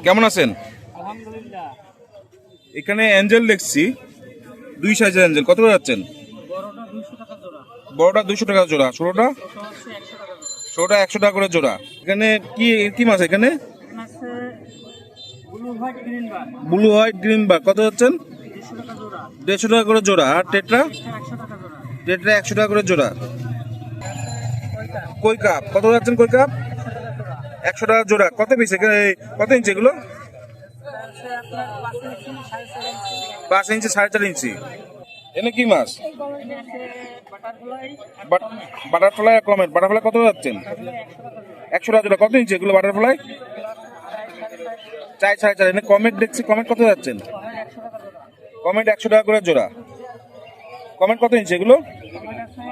কেমন আছেন? আলহামদুলিল্লাহ। এখানে অ্যাঞ্জেল দেখছি, 2 সাইজের অ্যাঞ্জেল। কত করে যাচ্ছেন? বড়টা 200 টাকা জোড়া, বড়টা 200 টাকা জোড়া, ছোটটা ছোট হচ্ছে 100 টাকা জোড়া। ছোটটা 100 টাকা করে জোড়া। এখানে কি কি মাছ? এখানে এখানে আছে ব্লু হোয়াইট গ্রিন বার, ব্লু হোয়াইট গ্রিন বার। কত যাচ্ছেন? 200 টাকা জোড়া, 150 টাকা করে জোড়া। আর টেট্রা? এটা 100 টাকা জোড়া। টেট্রা 100 টাকা করে জোড়া। কয়টা? কই কাপ কত যাচ্ছেন? কই কাপ 100 টাকা জোড়া। কত পিস? এখানে কত ইঞ্চি এগুলো? এটা আছে আপনার 5 ইঞ্চি, 4.5 ইঞ্চি। 5 ইঞ্চি 4.5 ইঞ্চি। এনে কি মাছ? এটা আছে বাটারফ্লাই আর বাটারফ্লাই আর কমেট। বাটারফ্লাই কত যাচ্ছেন? 100 টাকা জোড়া। কত ইঞ্চি এগুলো বাটারফ্লাই? 4.5 এনে কমেট দেখছি। কমেট কত যাচ্ছেন? 100 টাকা জোড়া। কমেট 100 টাকা করে জোড়া। কমেট কত ইঞ্চি এগুলো? এটা আছে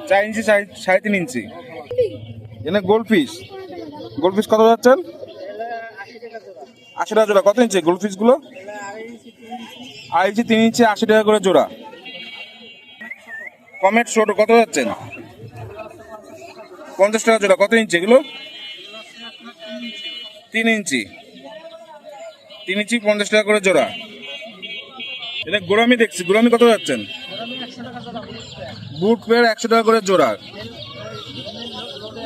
4 ইঞ্চি, 3.5 4 ইঞ্চি 3.5 ইঞ্চি। এনে গোল্ডফিশ। গোল্ডফিশ কত যাচ্ছেন? 80 টাকা জোড়া। 80 টাকা জোড়া। কত ইঞ্চি গোল্ডফিশ গুলো? এটা 2.5 ইঞ্চি, 3 ইঞ্চি। 2.5 ইঞ্চি 3 ইঞ্চি 80 টাকা করে জোড়া। কমেট ছোট কত যাচ্ছেন? 50 টাকা জোড়া। কত ইঞ্চি এগুলো? 3 ইঞ্চি। 3 ইঞ্চি 50 টাকা করে জোড়া। এটা গোরামি দেখছি। গোরামি কত যাচ্ছেন? আমি 100 টাকা জোড়া বলতে। বুট পেয়ার 100 টাকা করে জোড়া।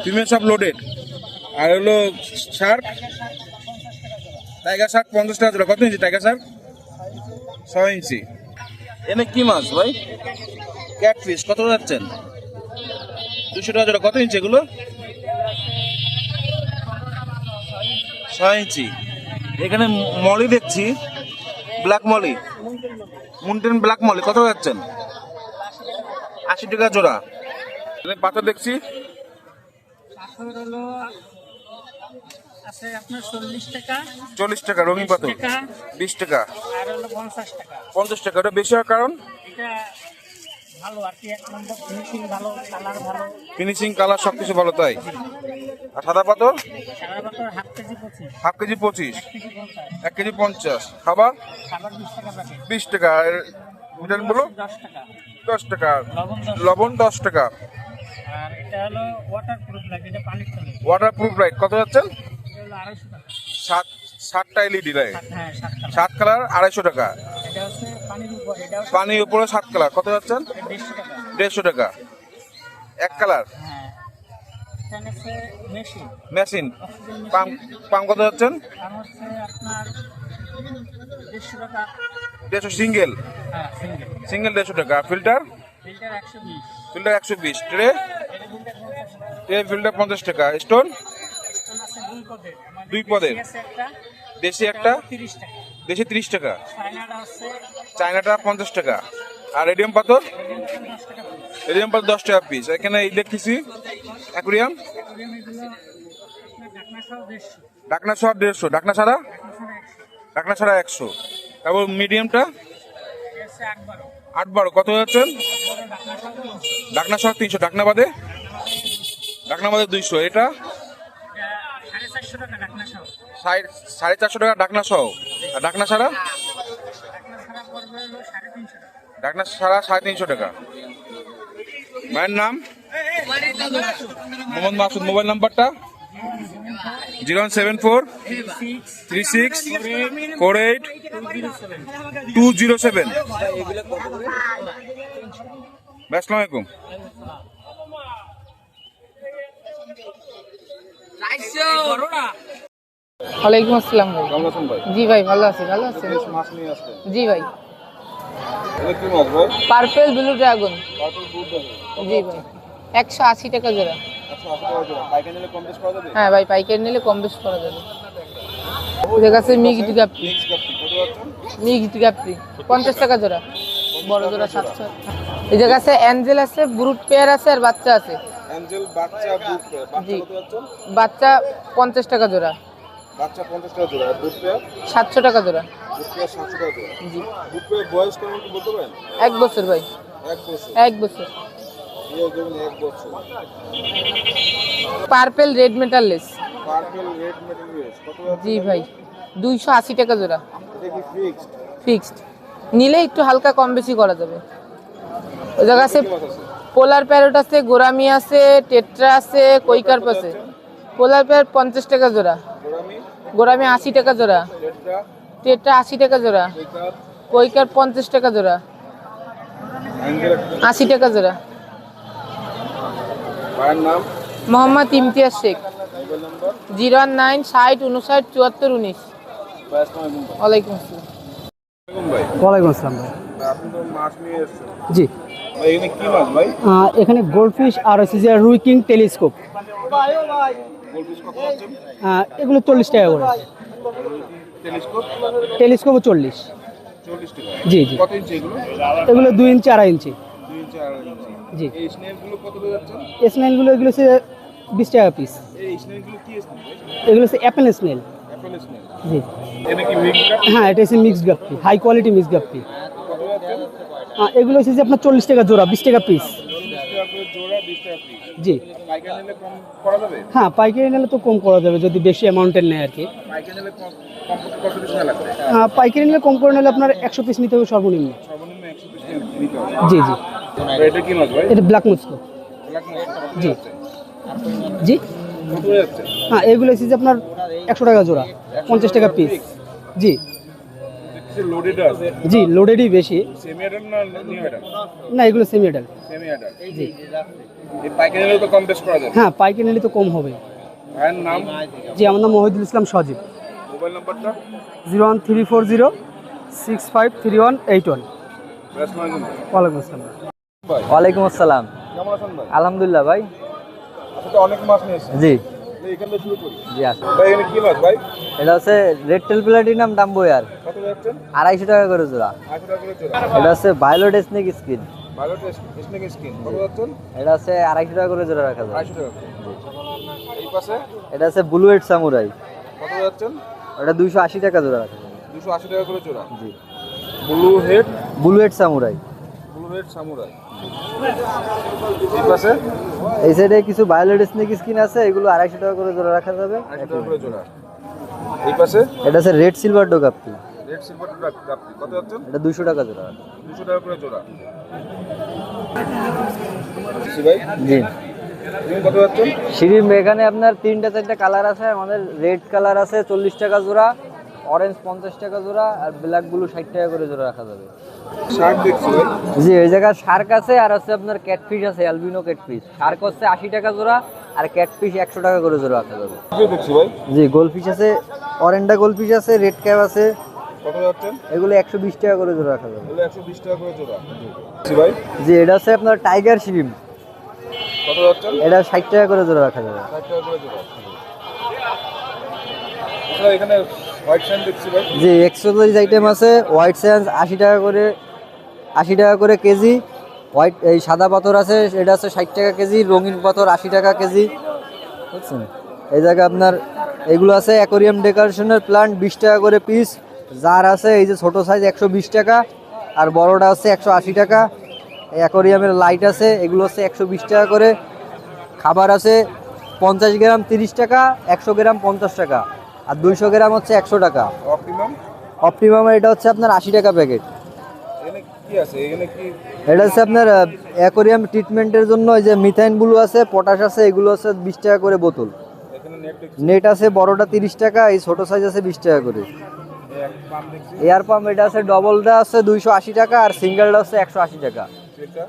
ফিমেল সব লোডেড। আর হলো শার্ক, টাইগার শার্ক 50 টাকা জোড়া। কত ইঞ্চি টাইগার শার্ক? 6 ইঞ্চি। এনে কি মাছ ভাই? ক্যাটফিশ কত যাচ্ছেন? 200 টাকা জোড়া। কত ইঞ্চি এগুলো? 6 ইঞ্চি। এখানে মলি দেখছি, ব্ল্যাক মলি, মুন্টেন ব্ল্যাক মলি। কত যাচ্ছেন? 80 টাকা জোড়া। এখানে পাথর দেখছি, পাথর হলো আছে আপনার 40 টাকা, 40 টাকা। রঙিন পাথর টাকা 20 টাকা। আর হলো 50 টাকা। 50 টাকা। ওটা বেশি হওয়ার কারণ? এটা ভালো আর কি, এক নম্বর ফিনিশিং ভালো, কালার ভালো। ফিনিশিং, কালার সবকিছু ভালো তাই। আর সাদা পাথর সারা বছর half KG 25, half KG 25, 1 KG 50, 1 KG 50। খাবার খাবার 20 টাকা প্যাকেট, 20 টাকা। আর মিটান বলো 10 টাকা, 10 টাকা। লবণ 10, লবণ 10 টাকা। আর এটা হলো ওয়াটার প্রুফ লাগে, এটা পানির তলে। ওয়াটার প্রুফ লাইট কত যাচ্ছেন? এটা হলো 250 টাকা। 7টা এলইডি লাইট, হ্যাঁ 7 কালার। 7 কালার 250 টাকা। এটা হচ্ছে পানির উপর, এটা হচ্ছে পানির উপরে 7 কালার। কত যাচ্ছেন? 150 টাকা। 150 টাকা। এক কালার। হ্যাঁ, এখানে হচ্ছে machine, machine oxygen pump. Machine. Pump কত যাচ্ছেন? আর হচ্ছে আপনার 150 টাকা। 150 সিঙ্গেল। হ্যাঁ সিঙ্গেল। সিঙ্গেল 150 টাকা। Filter filter 120, filter 120। ট্রে এটা ফিল্টার 50 টাকা। ট্রে ফিল্টার 50 টাকা। স্টোন স্টোন আছে 2 পদের, আমাদের 2 পদের। দেশি আছে একটা, দেশি একটা, 30 টাকা। দেশি 30 টাকা। চায়নাটা হচ্ছে চায়নাটা 50 টাকা। আর রেডিয়াম পাথর? রেডিয়ামটা 10 টাকা পিস। রেডিয়াম পাথর 10 টাকা পিস। এখানে এই দেখতেছি অ্যাকুরিয়াম, রেডিয়াম এগুলো আপনার ঢাকনা সহ 150, ঢাকনা সহ 150, ঢাকনা ছাড়া? ঢাকনা সহ 100। ঢাকনা ছাড়া 100। তারপর মিডিয়ামটা এটা হচ্ছে 8 12, 8-12। কত যাচ্ছেন? বড় ঢাকনা সহ 300, ঢাকনা সহ 300। ঢাকনা বাদে? ঢাকনা বাদে 200। এটা এটা 450 টাকা ঢাকনা সহ। 450 টাকা ঢাকনা সহ। আর ঢাকনা ছাড়া? ঢাকনা ছাড়া পড়বে হলো 350 টাকা। ঢাকনা ছাড়া 350 টাকা। মায়ের নাম? মোহাম্মদ মাসুদ। মোবাইল নাম্বারটা? 074 36 48 207। আসসালামু আলাইকুম। ওয়ালাইকুম আসসালাম ভাই। কেমন আছেন ভাই? জি ভাই ভালো আছি। ভালো আছেন? মাছ নিয়ে আসলেন? জি ভাই। এটা কি মাছ ভাই? Purple blue dragon. পার্পল বুট দেখো। জি ভাই, 180 টাকা জোড়া। 180 টাকা জোড়া। পাইকারি নিলে কম বেশ করা যাবে? হ্যাঁ ভাই, পাইকারি নিলে কম বেশ করা যাবে। এদের কাছে মিক্সড গাপ্পি। মিক্স কাপটি কত যাচ্ছেন? মিক্সড গাপ্পি 50 টাকা জোড়া, বড় জোড়া 700। এদের কাছে অ্যাঞ্জেল আছে, ব্রুট পেয়ার আছে, আর বাচ্চা আছে। অ্যাঞ্জেল বাচ্চা বুট পেয়ার। বাচ্চা জি। কত যাচ্ছেন? বাচ্চা 50 টাকা জোড়া, বাচ্চা 50 টাকা জোড়া। আর বুট পেয়ার? 700 টাকা জোড়া। বুট পেয়ার 700 টাকা জোড়া। জি। বুট পেয়ার বয়স কেমন কি বলতে পারেন? 1 বছর ভাই, 1 বছর। 1 বছর। ইয়ে দেখুন 1 বছর। Purple red metallics. Purple red materials কত যাচ্ছেন? জি ভাই, 280 টাকা জোড়া। এটা কি ফিক্সড? ফিক্সড। নিলে একটু হালকা কম বেশি করা যাবে। ওই জায়গা আছে কি মাছ আছে? পোলার প্যারট আছে, গোরামি আছে, টেট্রা আছে, কৈকার্প আছে। পোলার পেয়ার 50 টাকা জোড়া, গোরামি 80 টাকা জোড়া, টেট্রা 80 টাকা জোড়া, কৈকার 50 টাকা জোড়া, 80 টাকা জোড়া। মোহাম্মদ ইমতিয়াজ শেখ, 019 60 59 74 19। ওয়ালাইকুম আসসালাম। ওয়ালাইকুম আসসালাম ভাই। আপনি তো মাছ নিয়ে এসেছেন জি, ভাই, এখানে কি মাছ ভাই? এখানে গোল্ডফিশ আর হচ্ছে যে রুই কিং টেলিস্কোপ, গোলপিস কত পাচ্ছেন? এগুলো 40 টাকা করে, টেলিস্কোপ টেলিস্কোপও 40। 40 টাকা। জি জি, কত ইঞ্চি এগুলো? এগুলো 2 ইঞ্চি 2.5 ইঞ্চি। 2 ইঞ্চি 2.5 ইঞ্চি। জি, এই স্নেকগুলো কত করে যাচ্ছেন? স্নেলগুলো এগুলো হচ্ছে 20 টাকা পিস। এই স্নেকগুলো কি স্নেক ভাই? এগুলো হচ্ছে অ্যাপেল স্নেল। Apple snake. জি, এটা কি মিক্স কাপ? হ্যাঁ এটা হচ্ছে mixed guppy, high quality mixed guppy. কত যাচ্ছেন? এগুলো হচ্ছে যে আপনার 40 টাকা জোড়া, 20 টাকা পিস। 40 টাকা করে জোড়া, 20 টাকা পিস। জি, পাইকারি নিলে কম করা যাবে? হ্যাঁ পাইকারি নিলে তো কম করা যাবে যদি বেশি অ্যামাউন্টের নেয় আর কি। পাইকারি নিলে কমপক্ষে কত পিস নেওয়া লাগবে? পাইকারি নিলে কম করে নিলে আপনার 100 পিস নিতে হবে সর্বনিম্ন। সর্বনিম্ন 100 পিস নিতে হবে। জি জি, ভাই, এটা কি মাছ ভাই? এটা ব্ল্যাক মুসকো। ব্ল্যাক মাছ কত জি। যাচ্ছে? জি, কত করে যাচ্ছে? এগুলো হচ্ছে যে আপনার 100 টাকা জোড়া, 50 টাকা পিস। জি কিছু লোডেড আছে। জি, লোডেডই বেশি। সেমি অ্যাডাল না নিউ অ্যাডাল? না এগুলো সেমি অ্যাডাল। Semi adult. জি, এই পাইকারি নিলে তো কম বেশ করা যাবে। হ্যাঁ পাইকারি নিলে তো কম হবে। ভাইয়ের নাম, জি, আমার নাম মহিদুল ইসলাম সজীব। মোবাইল নাম্বারটা? 01340 653181। ওয়ালাইকুম আসসালাম। ভাই, ওয়ালাইকুম আসসালাম। কেমন আছেন ভাই? আলহামদুলিল্লাহ ভাই। আসলে অনেক মাছ নিয়েছেন। জি এখান থেকে শুরু করি। জি আসুন। ভাই, এখানে কি মাছ ভাই? এটা হচ্ছে রেড টেল প্লাটিনাম ডাম্বোয়ার, কত যাচ্ছেন? 250 টাকা করে জোড়া। 80 টাকা করে জোড়া। এটা হচ্ছে ভায়োলেট স্নেক স্কিন, ভালো স্নেক স্কিন কত যাচ্ছেন? এটা হচ্ছে 250 টাকা করে জোড়া রাখা যায়। 80 টাকা করে। এই পাশে এটা হচ্ছে ব্লু হেড সামুরাই, কত যাচ্ছেন? এটা 280 টাকা জোড়া রাখা যায়। 280 টাকা করে জোড়া। জি, blue head, blue head samurai. Blue head samurai. এই পাশে এই সাইডে কিছু ভায়োলেট স্নেক স্কিন আছে, এগুলো 250 টাকা করে জোড়া রাখা যাবে। 80 টাকা করে জোড়া। এই পাশে এটা হচ্ছে রেড সিলভার ডোকাপ্পি, রেড সিলভার কাপি কত যাচ্ছেন? এটা 200 টাকা জোড়া। 200 টাকা করে জোড়া। ভাই, জি, তুমি কত যাচ্ছেন? সিঁড়ির এখানে আপনার 3টা 4টা কালার আছে। আমাদের রেড কালার আছে 40 টাকা জোড়া, অরেঞ্জ 50 টাকা জোড়া, আর ব্ল্যাক ব্লু 60 টাকা করে জোড়া রাখা যাবে। শার্ট দেখছি ভাই। জি, এই জায়গায় শার্ক আছে আর হচ্ছে আপনার ক্যাটফিশ আছে, অ্যালবিনো ক্যাটফিশ। শার্ক হচ্ছে 80 টাকা জোড়া আর ক্যাটফিশ 100 টাকা করে জোড়া রাখা যাবে। কি দেখছি ভাই? জি, গোলফিশ আছে, অরেন্ডা গোলফিশ আছে, রেড ক্যাপ আছে, কত যাচ্ছেন? এগুলো 120 টাকা করে জোড়া রাখা যাবে। এগুলো 120 টাকা করে জোড়া। ভাই, জি, এটা হচ্ছে আপনার টাইগার শ্রিম, কত যাচ্ছেন? এটা 60 টাকা করে জোড়া রাখা যাবে। 60 টাকা করে জোড়া। আচ্ছা, এখানে হোয়াইট স্যান্ড দেখছি ভাই। জি, এক্সোসাইজ আইটেম আছে, হোয়াইট স্যান্ড 80 টাকা করে কেজি। হোয়াইট এই সাদা পাথর আছে, এটা আছে 60 টাকা কেজি। রঙিন পাথর 80 টাকা কেজি, বুঝছেন। এই জায়গায় আপনার এগুলো আছে অ্যাকোরিয়াম ডেকোরেশনের প্লান্ট 20 টাকা করে পিস। জার আছে এই যে ছোট সাইজ 120 টাকা, আর বড়টা হচ্ছে 180 টাকা। এই অ্যাকোরিয়ামের লাইট আছে, এগুলো হচ্ছে 120 টাকা করে। খাবার আছে 50 গ্রাম 30 টাকা, 100 গ্রাম 50 টাকা, আর 200 গ্রাম হচ্ছে 100 টাকা। অপটিমাম অপটিমামের এটা হচ্ছে আপনার 80 টাকা প্যাকেট। এখানে কি আছে? এখানে কি এটা হচ্ছে আপনার অ্যাকোরিয়াম ট্রিটমেন্টের জন্য এই যে মিথাইন ব্লু আছে, পটাশ আছে, এগুলো হচ্ছে 20 টাকা করে বোতল। এখানে নেট দেখছি। নেট আছে বড়টা 30 টাকা, এই ছোট সাইজ আছে 20 টাকা করে। এক পাম্প দেখছি। এয়ার পাম্প এটা আছে ডবলটা আছে 280 টাকা, আর সিঙ্গেলটা হচ্ছে 180 টাকা। এটা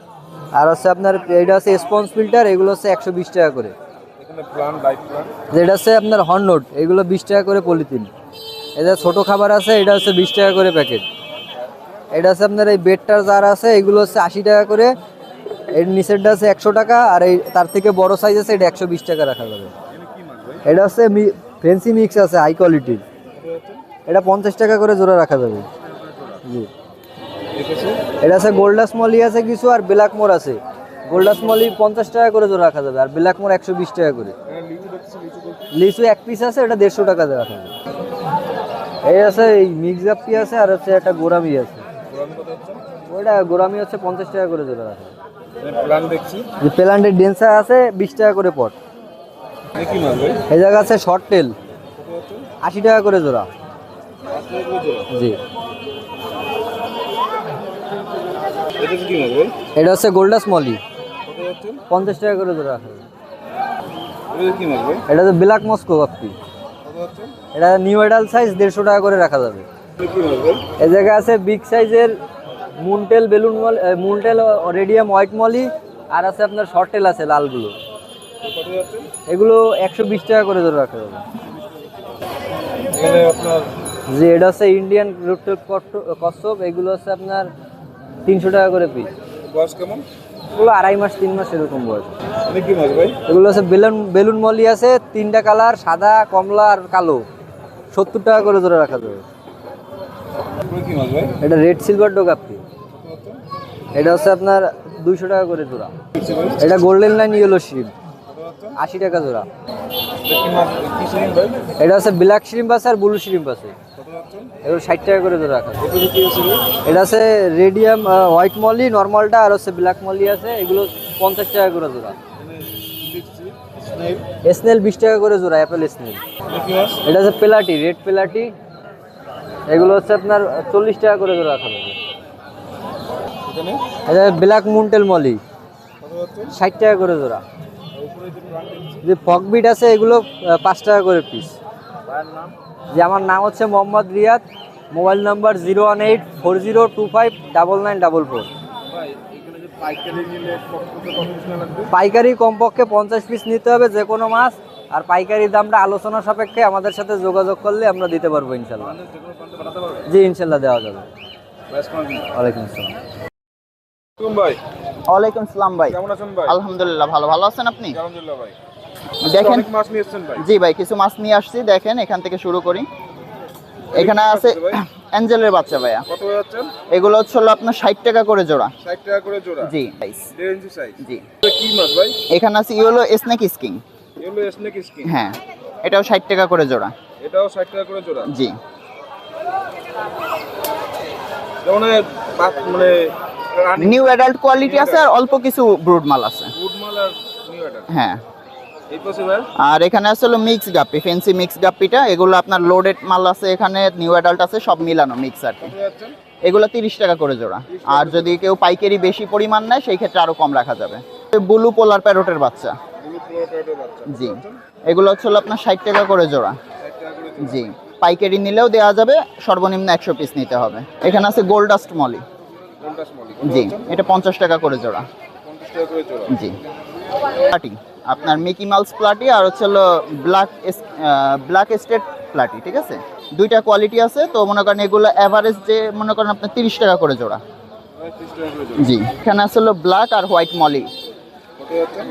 আর হচ্ছে আপনার এটা আছে স্পঞ্জ ফিল্টার, এগুলো হচ্ছে 120 টাকা করে। এখানে প্লান লাইট প্লান। যেটা হচ্ছে আপনার হর্নট, এগুলো 20 টাকা করে পলিথিন। এটা ছোট খাবার আছে, এটা হচ্ছে 20 টাকা করে প্যাকেট। এটা হচ্ছে আপনার এই বেডটার জার আছে, এগুলো হচ্ছে 80 টাকা করে। এর নিচেরটা আছে 100 টাকা, আর এই তার থেকে বড় সাইজ আছে, এটা 120 টাকা রাখা যাবে। এখানে কি মাছ ভাই? এটা হচ্ছে ফ্যান্সি মিক্স আছে হাই কোয়ালিটির, এটা 50 টাকা করে জোড়া রাখা যাবে। জি, দেখেছি। এটা আছে গোল্ডাস মলি আছে কিছু, আর ব্ল্যাক মোর আছে। গোল্ডাস মলি 50 টাকা করে জোড়া রাখা যাবে, আর ব্ল্যাক মোর 120 টাকা করে। এখানে লিচু দেখছি, লিচু বলছি। লিচু এক পিস আছে, এটা 150 টাকা দিয়ে রাখা যাবে। এই আছে এই মিক্স গাপ্পি আছে, আর হচ্ছে একটা গোরামি আছে, প্লান কত হচ্ছে? ওইটা গোরামি হচ্ছে 50 টাকা করে জোড়া রাখা যাবে। এখানে প্লান দেখছি। যে প্ল্যান্টের ডেন্সার আছে 20 টাকা করে পট। এখানে কি মাছ ভাই? এই জায়গা আছে শর্ট টেল কত হচ্ছে? 80 টাকা করে জোড়া। 80 টাকা করে জোড়া। জি, এটা কি মাছ ভাই? এটা হচ্ছে গোল্ডাস মলি, কত হচ্ছে? 50 টাকা করে জোড়া রাখা যাবে। এটা কি মাছ ভাই? এটা তো ব্ল্যাক মস্কো কাপ্পি। কত হচ্ছে? এটা নিউ অ্যাডাল সাইজ 150 টাকা করে রাখা যাবে। এটা কি মাছ ভাই? এই জায়গায় আছে বিগ সাইজের moontail balloon molly, moontail radium white molly, আর আছে আপনার শর্ট টেল আছে লালগুলো। কত যাচ্ছে? এগুলো 120 টাকা করে ধরে রাখা যাবে। এখানে আপনার যে এটা হচ্ছে ইন্ডিয়ান রুটেল কচ্ছপ, এগুলো হচ্ছে আপনার 300 টাকা করে পিস। বয়স কেমন? এগুলো 2.5 মাস 3 মাস এরকম বয়স। এটা কি মাছ ভাই? এগুলো হচ্ছে বেলুন মলি আছে 3টা কালার, সাদা, কমলা আর কালো, 70 টাকা করে ধরে রাখা যাবে। এটা কি মাছ ভাই? এটা রেড সিলভার ডো কাপ্পি। এটা হচ্ছে আপনার 200 টাকা করে জোড়া। এটা গোল্ডেন লাইন ইয়েলো শ্রিম্প, 80 টাকা জোড়া। এটা কি মাছ? কি শিং ভাই? এটা হচ্ছে ব্ল্যাক শ্রিম্প আছে আর ব্লু শ্রিম্প আছে, কত যাচ্ছে? এগুলো 60 টাকা করে জোড়া রাখা যাবে। এটা কি আছে ভাই? এটা আছে রেডিয়াম হোয়াইট মলি নর্মালটা, আর হচ্ছে ব্ল্যাক মলি আছে, এগুলো 50 টাকা করে জোড়া। স্নেল। স্নেল 20 টাকা করে জোড়া, অ্যাপেল স্নেল। এটা কি মাছ? এটা হচ্ছে পেলাটি, রেড পেলাটি, এগুলো হচ্ছে আপনার 40 টাকা করে জোড়া রাখা যাবে। এখানে এটা ব্ল্যাক মুনটেল মলি, কত যাচ্ছে? 60 টাকা করে জোড়া। আর উপরে যে প্রাণ দেখছি, যে ফকবিট আছে এগুলো 5 টাকা করে পিস। ভাইয়ের নাম? যে আমার নাম হচ্ছে মোহাম্মদ রিয়াদ, মোবাইল নাম্বার 01840259944। ভাই এখানে যে পাইকারি নিলে কত সময় লাগবে? পাইকারি কমপক্ষে 50 পিস নিতে হবে যে কোনো মাছ, আর পাইকারি দামটা আলোচনা সাপেক্ষে আমাদের সাথে যোগাযোগ করলে আমরা দিতে পারবো ইনশাল্লাহ। যে কোনো প্রান্তে পাঠাতে পারবে? জি ইনশাল্লাহ দেওয়া যাবে। বয়স কেমন? ওয়ালাইকুম আসসালাম। ভাই ওয়ালাইকুম সালাম ভাই। কেমন আছেন ভাই? আলহামদুলিল্লাহ ভালো আছেন আপনি? আলহামদুলিল্লাহ ভাই। দেখেন অনেক মাছ নিয়ে এসেছেন ভাই। জি ভাই কিছু মাছ নিয়ে আসছি, দেখেন এখান থেকে শুরু করি। এখানে আছে ভাই? অ্যাঞ্জেলের বাচ্চা ভাইয়া, কত যাচ্ছেন? এগুলো হচ্ছে হলো আপনার 60 টাকা করে জোড়া। 60 টাকা করে জোড়া। জি 1.5 ইঞ্চি সাইজ। জি। এটা কি মাছ ভাই? এখানে আছে ইয়েলো স্নেক স্কিং, এগুলো স্নেক স্কিন। হ্যাঁ এটাও 60 টাকা করে জোড়া। এটাও 60 টাকা করে জোড়া। জি যেমন মানে নিউ অ্যাডাল্ট কোয়ালিটি আছে আর অল্প কিছু ব্রুড মাল আছে। গুড মাল আর নিউ এটা। হ্যাঁ এই পাশে ভাই আর এখানে আছে হলো মিক্স গাপ্পি, ফেন্সি মিক্স গাপ্পিটা, এগুলো আপনার লোডেড মাল আছে, এখানে নিউ অ্যাডাল্ট আছে, সব মিলানো মিক্স আর কি। কত যাচ্ছেন? এগুলো 30 টাকা করে জোড়া। আর যদি কেউ পাইকারি বেশি পরিমাণ নেয় সেই ক্ষেত্রে আরো কম রাখা যাবে। ব্লু পোলার প্যারোটের বাচ্চা, ব্লু প্লোটার বাচ্চা। জি এগুলো হচ্ছে হলো আপনার 60 টাকা করে জোড়া। 60 টাকা করে জোড়া। জি পাইকারি নিলেও দেওয়া যাবে, সর্বনিম্ন 100 পিস নিতে হবে। এখানে আছে গোল্ডাস্ট মলি, কোনটা স্মলি? জি এটা 50 টাকা করে জোড়া। 50 টাকা করে জোড়া। জি প্লাটি, আপনার মিকি মাউস প্লাটি আর হচ্ছে হলো ব্ল্যাক স্টেট প্লাটি, ঠিক আছে? দুইটা কোয়ালিটি আছে, তো মনে করেন এগুলো অ্যাভারেজ যে মনে করেন আপনার 30 টাকা করে জোড়া। 30 টাকা করে জোড়া। জি এখানে আছে হলো ব্ল্যাক আর হোয়াইট মলি, কত যাচ্ছেন?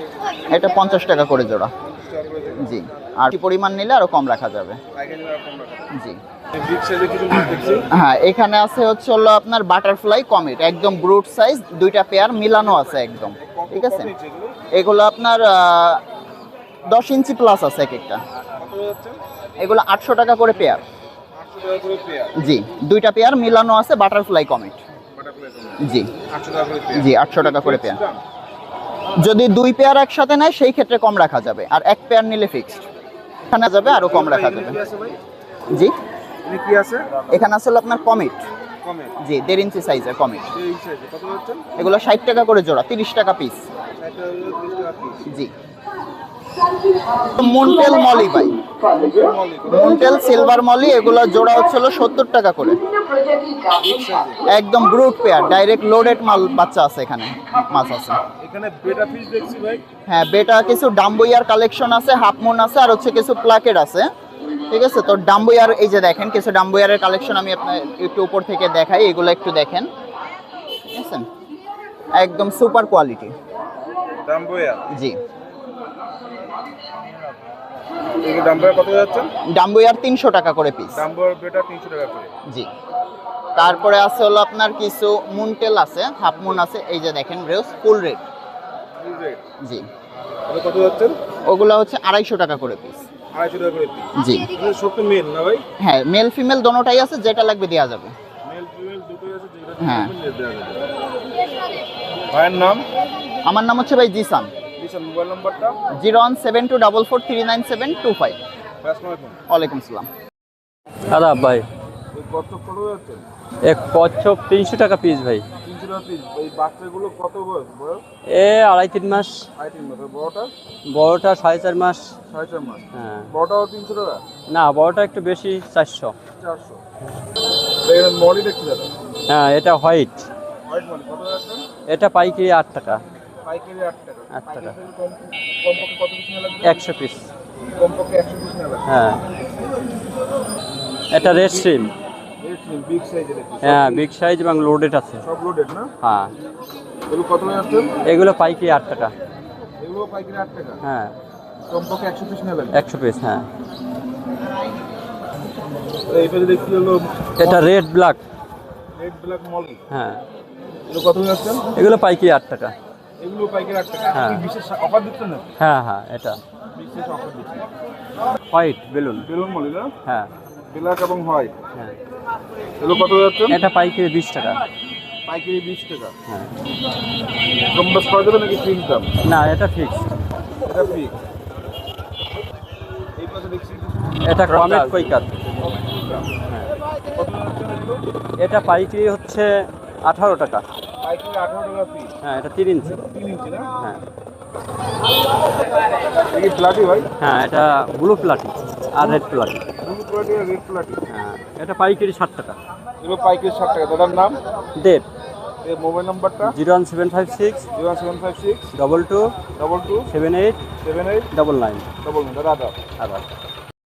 এটা 50 টাকা করে জোড়া। 50 টাকা করে জোড়া। জি আর কি পরিমাণ নিলে আরো কম রাখা যাবে। পাইকারি নিলে আর কম রাখা যাবে। জি এই বিগ সাইজে কিছু মাছ দেখছি। হ্যাঁ এখানে আছে হচ্ছে হলো আপনার বাটারফ্লাই কমেট, একদম ব্রুট সাইজ, দুইটা পেয়ার মিলানো আছে একদম, ঠিক আছে? কত ইঞ্চি এগুলো? এগুলো আপনার 10 ইঞ্চি প্লাস আছে এক একটা। কত যাচ্ছেন? এগুলো 800 টাকা করে পেয়ার। 800 টাকা করে পেয়ার। জি দুইটা পেয়ার মিলানো আছে, বাটারফ্লাই কমেট। বাটারফ্লাই কম। জি 800 টাকা করে পেয়ার। জি 800 টাকা করে পেয়ার। যদি দুই পেয়ার একসাথে নেয় সেই ক্ষেত্রে কম রাখা যাবে, আর এক পেয়ার নিলে ফিক্সড এখানে যাবে, আরো কম রাখা যাবে। কি আছে ভাই? জি এখানে কি আছে? এখানে আছে হলো আপনার কমেট, কমে। জি 1.5 ইঞ্চি সাইজের কমেট। এই সাইজে কত যাচ্ছেন? এগুলো 60 টাকা করে জোড়া, 30 টাকা পিস। 60 টাকা করে 30 টাকা পিস। জি মুনটেল মলি ভাই, মুনটেল সিলভার মলি, এগুলো জোড়া হচ্ছিল 70 টাকা করে, একদম ব্রুট পেয়ার, ডাইরেক্ট লোডেড মাল বাচ্চা আছে, এখানে মাছ আছে। এখানে বেটা ফিশ দেখছি ভাই। হ্যাঁ বেটা কিছু ডাম্বুইয়ার কালেকশন আছে, হাফ মুন আছে, আর হচ্ছে কিছু প্লাকেট আছে, ঠিক আছে? তো ডাম্বুইয়ার এই যে দেখেন কিছু ডাম্বুইয়ারের কালেকশন আমি আপনার একটু উপর থেকে দেখাই, এগুলো একটু দেখেন, ঠিক আছে? একদম সুপার কোয়ালিটি। ডাম্বোয়া। জি এই ডাম্বোয়া কত যাচ্ছেন? ডাম্বুইয়ার 300 টাকা করে পিস। ডাম্বোয়ার বেটা 300 টাকা করে। জি তারপরে আছে হলো আপনার কিছু মুনটেল আছে, হাফ মুন আছে, এই যে দেখেন রেস ফুল রেড। ফুল রেট। জি এটা কত যাচ্ছেন? ওগুলো হচ্ছে 250 টাকা করে পিস। 250 টাকা করে পিস। জি এটা ছোট মেল না ভাই? হ্যাঁ মেল ফিমেল দোনোটাই আছে, যেটা লাগবে দেওয়া যাবে। মেল ফিমেল দুটোই আছে, যেটা হ্যাঁ। নিয়ে দেওয়া যাবে। ভাইয়ের নাম? আমার নাম হচ্ছে ভাই জিসান, দিছেন মোবাইল নাম্বারটা? 01724439725। আসসালামু আলাইকুম। ওয়ালাইকুম আসসালাম। আদাব ভাই, এই কত কত যাচ্ছেন? এক কচ্ছপ 300 টাকা পিস ভাই। 300 টাকা পিস। এই বাচ্চাগুলো কত বয়স? এ 2.5-3 মাস। 3 মাস। বড়টা বড়টা 4.5 মাস। 4.5 মাস। হ্যাঁ। বড়টাও 300 টাকা? না, বড়টা একটু বেশি, 400। 400। এই মলি দেখতে দাদা। হ্যাঁ, এটা হোয়াইট। হোয়াইট মলি কত যাচ্ছে? এটা পাইকারি 8 টাকা। পাইকারি 8 টাকা। 8 টাকা। কমপক্ষে কত পিস নেওয়া লাগবে? 100 পিস। কমপক্ষে 100 পিস নেওয়া লাগবে। হ্যাঁ। এটা রেড সিম। এই বিগ সাইজের দেখি। হ্যাঁ, বিগ সাইজ এবং লোডেড আছে। সব লোডেড না? হ্যাঁ। এগুলো কত যাচ্ছে? এগুলো পাইকারি 8 টাকা। এগুলো পাইকারি 8 টাকা। হ্যাঁ, কমপক্ষে 100 পিস নেওয়া লাগবে। 100 পিস। হ্যাঁ। এইটা দেখি হলো এটা red black. Red black molly. হ্যাঁ। এগুলো কত যাচ্ছে? এগুলো পাইকারি 8 টাকা। এগুলো পাইকারি 8 টাকা। হ্যাঁ। কি বিশেষ অফার দিচ্ছেন না? হ্যাঁ হ্যাঁ, এটা বিশেষ অফার দিচ্ছেন। White balloon. বেলুন মলি না? হ্যাঁ। ব্ল্যাক এবং হোয়াইট। হ্যাঁ। এগুলো কত যাচ্ছে? এটা পাইকারি 20 টাকা। পাইকারি 20 টাকা। হ্যাঁ। কম বেশ করা যাবে নাকি ফিক্স দাম? না, এটা ফিক্স। এটা ফিক্স। এই পাশে দেখছি এটা কমেট কৈকাত। কত যাচ্ছে এগুলো? এটা পাইকারি হচ্ছে 18 টাকা। পাইকারি 18 টাকা পিস। হ্যাঁ, এটা 3 ইঞ্চি। 3 ইঞ্চি না? হ্যাঁ। এই প্লাটি ভাই? হ্যাঁ, এটা ব্লু প্লাটি আর রেড প্লাটি। ব্লু প্লাটি আর রেড প্লাটি। হ্যাঁ, এটা পাইকারি 60 টাকা। এগুলো পাইকারি 60 টাকা। দাদার নাম? দেব। এই মোবাইল নাম্বারটা? 01756 01756 22 22 78 78 99। দাদা। আবার